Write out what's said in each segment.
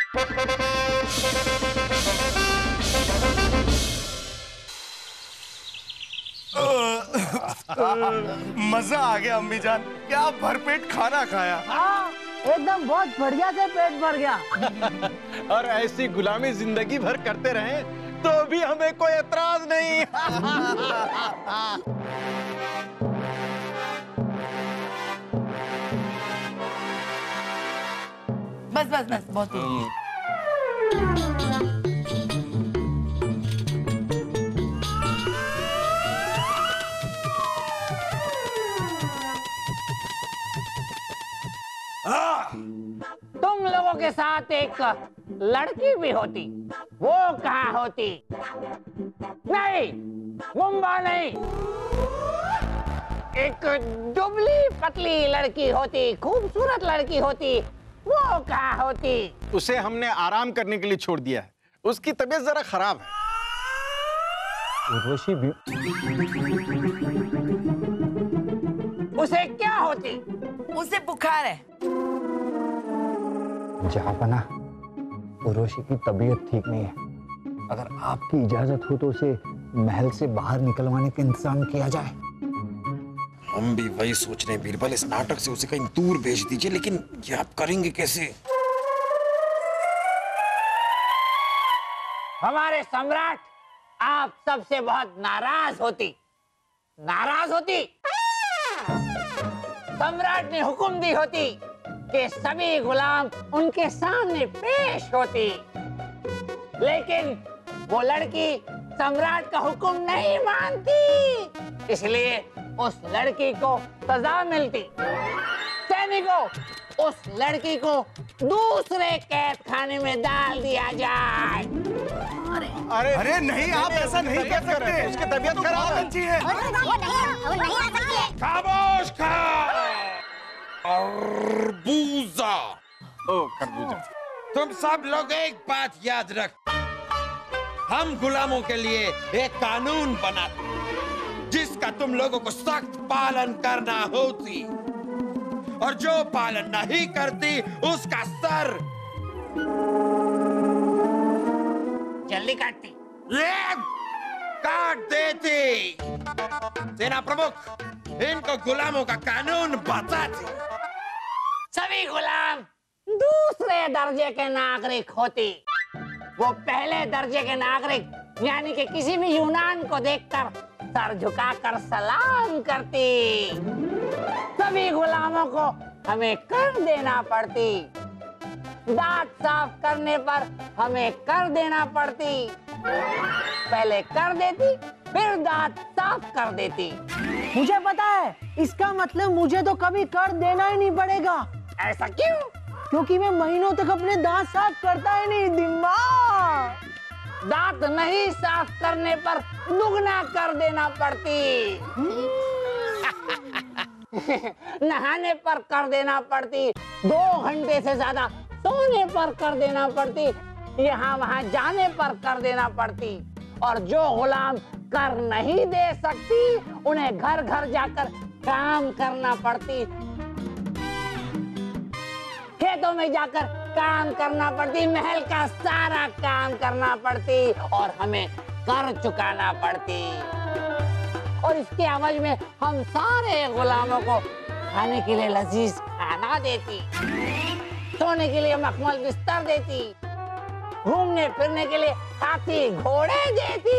मजा आ गया अम्मी जान, क्या भरपेट खाना खाया। हाँ, एकदम बहुत बढ़िया से पेट भर गया। और ऐसी गुलामी जिंदगी भर करते रहे तो भी हमें कोई एतराज नहीं। बस बस बस, बहुत हो तुम लोगों के साथ एक लड़की भी होती, वो कहाँ होती? नहीं, मुंबा नहीं, एक दुबली पतली लड़की होती, खूबसूरत लड़की होती, वो कहाँ होती? उसे हमने आराम करने के लिए छोड़ दिया है, उसकी तबीयत जरा खराब है। उर्वशी भी उसे क्या होती? उसे बुखार है। जहाँपना, उर्वशी की तबीयत ठीक नहीं है। अगर आपकी इजाजत हो तो उसे महल से बाहर निकलवाने का इंतजाम किया जाए। हम भी वही सोच रहे हैं बीरबल, इस नाटक से उसे कहीं दूर भेज दीजिए, लेकिन ये आप करेंगे कैसे? हमारे सम्राट आप सबसे बहुत नाराज होती। सम्राट ने हुक्म दी होती कि सभी गुलाम उनके सामने पेश होती, लेकिन वो लड़की सम्राट का हुक्म नहीं मानती, इसलिए उस लड़की को सजा मिलती। सैनिकों, उस लड़की को दूसरे कैद खाने में डाल दिया जाए। अरे अरे नहीं, आप ऐसा नहीं कर सकते, उसकी तबीयत खराब है। अच्छी है। खामोश खरबूजा। ओ खरबूजा, तुम सब लोग एक बात याद रख, हम गुलामों के लिए एक कानून बनाते जिसका तुम लोगों को सख्त पालन करना होती, और जो पालन नहीं करती उसका सर जल्दी काटती, काट देती। सेना प्रमुख, इनको गुलामों का कानून बताते। सभी गुलाम दूसरे दर्जे के नागरिक होती। वो पहले दर्जे के नागरिक यानी कि किसी भी यूनान को देखकर सर झुकाकर सलाम करती। सभी गुलामों को हमें कर देना पड़ती। दांत साफ करने पर हमें कर देना पड़ती। पहले कर देती, फिर दांत साफ कर देती। मुझे पता है, इसका मतलब मुझे तो कभी कर देना ही नहीं पड़ेगा। ऐसा क्यों? क्योंकि मैं महीनों तक अपने दांत साफ करता ही नहीं। दिमाग दांत नहीं साफ करने पर दुगना कर देना पड़ती। नहाने पर कर देना पड़ती। 2 घंटे से ज्यादा सोने पर कर देना पड़ती। यहाँ वहाँ जाने पर कर देना पड़ती। और जो गुलाम कर नहीं दे सकती, उन्हें घर घर जाकर काम करना पड़ती। खेतों में जाकर काम करना पड़ती, महल का सारा काम करना पड़ती, और हमें कर चुकाना पड़ती। और इसके एवज में हम सारे गुलामों को खाने के लिए लजीज खाना देती, सोने के लिए मखमल बिस्तर देती, घूमने फिरने के लिए हाथी घोड़े देती।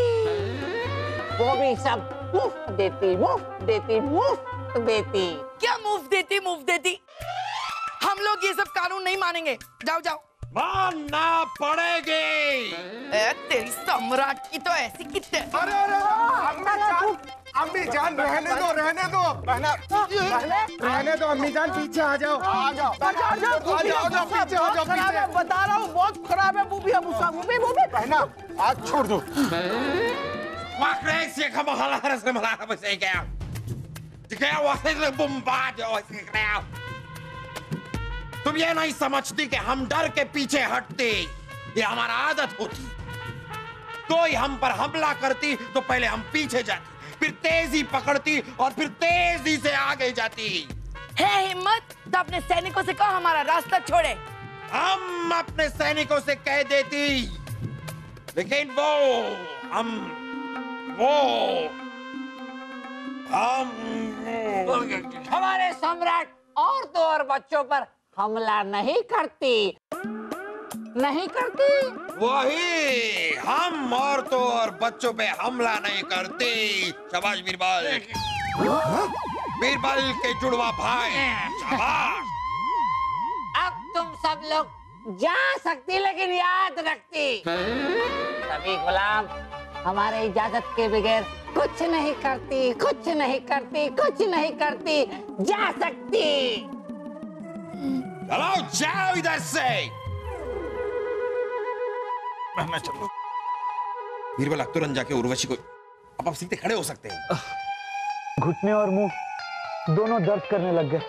वो भी सब मुफ्त देती, मुफ्त देती, मुफ्त देती। क्या मुफ्त देती, मुफ्त देती? हम लोग ये सब कानून नहीं मानेंगे। जाओ जाओ। मानना पड़ेगी। तेरी सम्राट की तो ऐसी कितने। अरे अरे अम्मी जान रहने दो, रहने दो, रहने दो अम्मी जान, पीछे आ जाओ, आ जाओ, पीछे आ जाओ, पीछे। बता रहा हूँ, बहुत खराब है। वो भी बहना, आज छोड़ दो। तुम ये नहीं समझती कि हम डर के पीछे हटते, ये हमारा आदत होती। कोई हम पर हमला करती तो पहले हम पीछे जाते, फिर तेजी पकड़ती और फिर तेजी से आगे जाती। है हिम्मत तो अपने सैनिकों से कहो हमारा रास्ता छोड़े। हम अपने सैनिकों से कह देती, लेकिन हम हमारे सम्राट औरतों और बच्चों पर हमला नहीं करती। वही, हम औरतों और बच्चों पे हमला नहीं करते। शाबाश बीरबल, बीरबल के जुड़वा भाई, शाबाश। अब तुम सब लोग जा सकती, लेकिन याद रखती, सभी गुलाम हमारे इजाजत के बगैर कुछ नहीं करती, कुछ नहीं करती, कुछ नहीं करती। जा सकती। चलो जाओ इधर से। मैं चलो। बीरबल अब तुरंत जाके उर्वशी को, अब आप सीधे खड़े हो सकते हैं। घुटने और मुंह दोनों दर्द करने लग गए।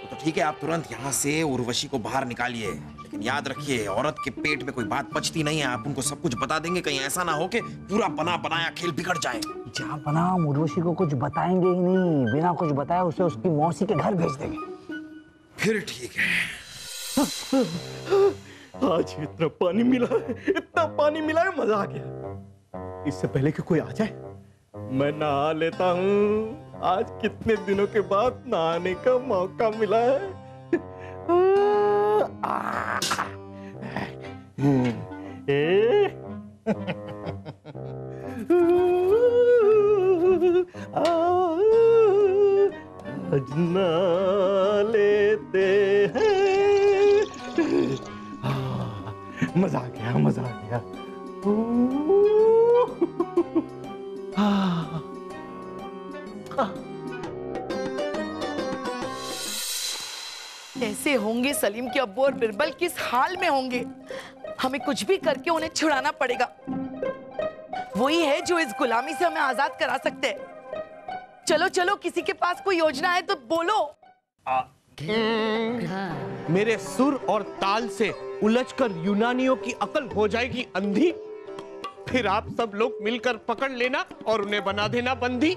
तो ठीक है, आप तुरंत यहाँ से उर्वशी को बाहर निकालिए, लेकिन याद रखिए औरत के पेट में कोई बात पचती नहीं है। आप उनको सब कुछ बता देंगे, कहीं ऐसा ना हो कि पूरा बना बनाया खेल बिगड़ जाए। जहाँ बना हम उर्वशी को कुछ बताएंगे ही नहीं, बिना कुछ बताए उसे उसकी मौसी के घर भेज देंगे। फिर ठीक है। आज इतना पानी मिला है, इतना पानी मिला है, मजा आ गया। इससे पहले कि कोई आ जाए मैं नहा लेता हूँ। आज कितने दिनों के बाद नहाने का मौका मिला है। आज नहा लेते हैं। मजा आ गया, मजा आ गया। कैसे होंगे सलीम के अब्बू और बिरबल, किस हाल में होंगे? हमें कुछ भी करके उन्हें छुड़ाना पड़ेगा। वही है जो इस गुलामी से हमें आजाद करा सकते हैं। चलो चलो, किसी के पास कोई योजना है तो बोलो। मेरे सुर और ताल से उलझकर यूनानियों की अकल हो जाएगी अंधी। फिर आप सब लोग मिलकर पकड़ लेना और उन्हें बना देना बंदी।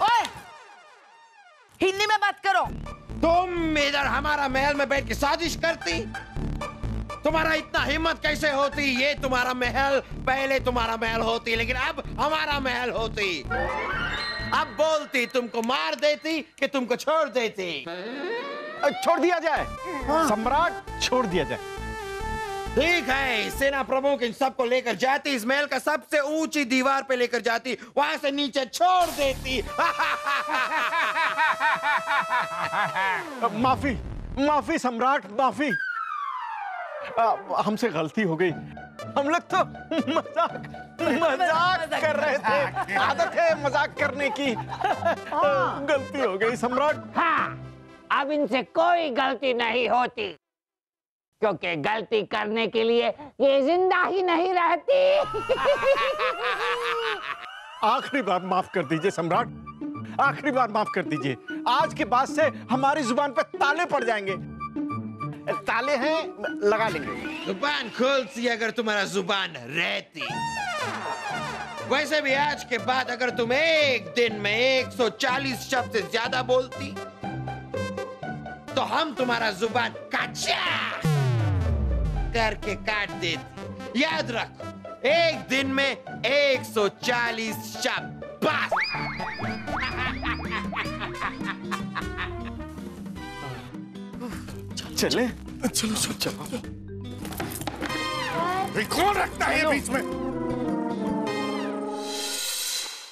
ओए, हिंदी में बात करो। तुम इधर हमारा महल में बैठ के साजिश करती? तुम्हारा इतना हिम्मत कैसे होती? ये तुम्हारा महल, पहले तुम्हारा महल होती, लेकिन अब हमारा महल होती। अब बोलती तुमको मार देती कि तुमको छोड़ देती? छोड़ दिया जाए सम्राट, छोड़ दिया जाए। ठीक है, सेना प्रमुख इन सबको लेकर जाती, इस महल का सबसे ऊंची दीवार पे लेकर जाती, वहां से नीचे छोड़ देती। माफी, माफी सम्राट, माफी। हमसे गलती हो गई। हम लोग तो मजाक कर रहे थे। आदत है मजाक करने की। गलती हो गई सम्राट। हाँ, अब इनसे कोई गलती नहीं होती, क्योंकि गलती करने के लिए ये जिंदा ही नहीं रहती। आखिरी बार माफ कर दीजिए सम्राट, आखिरी बार माफ कर दीजिए। आज के बाद से हमारी जुबान पे ताले पड़ जाएंगे। ताले हैं, लगा लेंगे। जुबान खोलती अगर तुम्हारा जुबान रहती। वैसे भी आज के बाद अगर तुम एक दिन में 140 शब्द से ज्यादा बोलती तो हम तुम्हारा जुबान काचा करके काट देती। याद रखो, एक दिन में 140 शब्द बस। चले, चलो चलो चलो। कौन रखता है बीच में?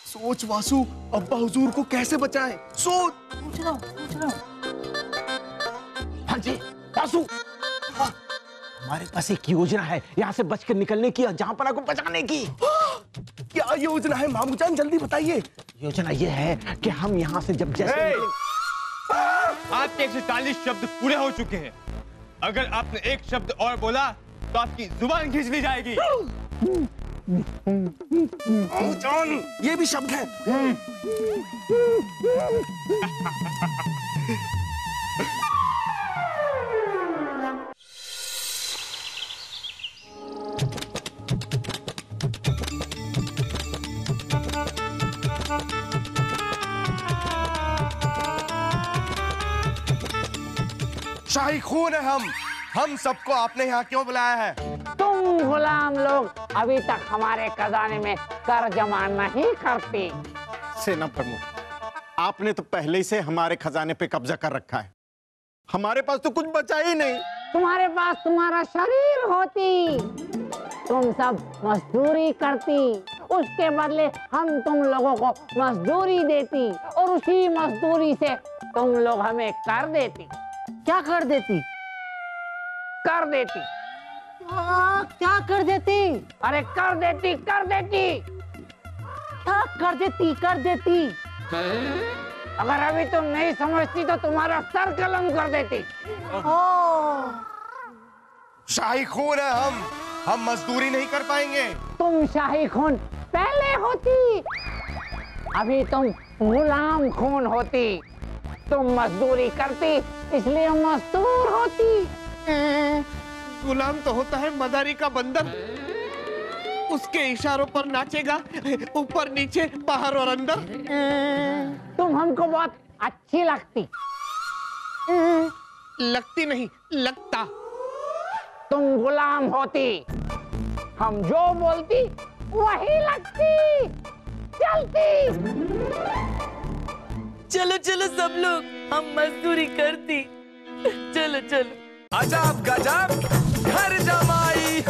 सोच वासु, अब्बा हुजूर को कैसे बचाएं? सोच। हाँ जी वासु, हाँ, हमारे पास एक योजना है यहाँ से बचकर निकलने की और जहाँपना को बचाने की। क्या योजना है मामूजान, जल्दी बताइए। योजना ये है कि हम यहाँ से जब जैसे आपके 140 शब्द पूरे हो चुके हैं। अगर आपने एक शब्द और बोला तो आपकी जुबान खींच ली जाएगी। अम्मीजान, ये भी शब्द है। शाही खून है हम सबको आपने यहाँ क्यों बुलाया है? तुम गुलाम लोग अभी तक हमारे खजाने में कर जमा नहीं करती। सेना प्रमुख, आपने तो पहले ही से हमारे खजाने पे कब्जा कर रखा है। हमारे पास तो कुछ बचा ही नहीं। तुम्हारे पास तुम्हारा शरीर होती, तुम सब मजदूरी करती, उसके बदले हम तुम लोगों को मजदूरी देती और उसी मजदूरी से तुम लोग हमें कर देती। क्या कर देती? कर देती। क्या कर देती? अरे कर देती, कर देती। क्या कर देती? कर देती। अगर अभी तुम नहीं समझती तो तुम्हारा सर कलम कर देती। शाही खून है हम मजदूरी नहीं कर पाएंगे। तुम शाही खून पहले होती, अभी तुम गुलाम खून होती। तुम मजदूरी करती इसलिए मजदूर होती। गुलाम तो होता है मदारी का बंदर, उसके इशारों पर नाचेगा, ऊपर नीचे बाहर और अंदर। तुम हमको बहुत अच्छी लगती। लगती नहीं, लगता। तुम गुलाम होती, हम जो बोलती वही लगती, चलती। चलो चलो सब लोग, हम मजदूरी करती। चलो चलो। अजब गजब घर जमाई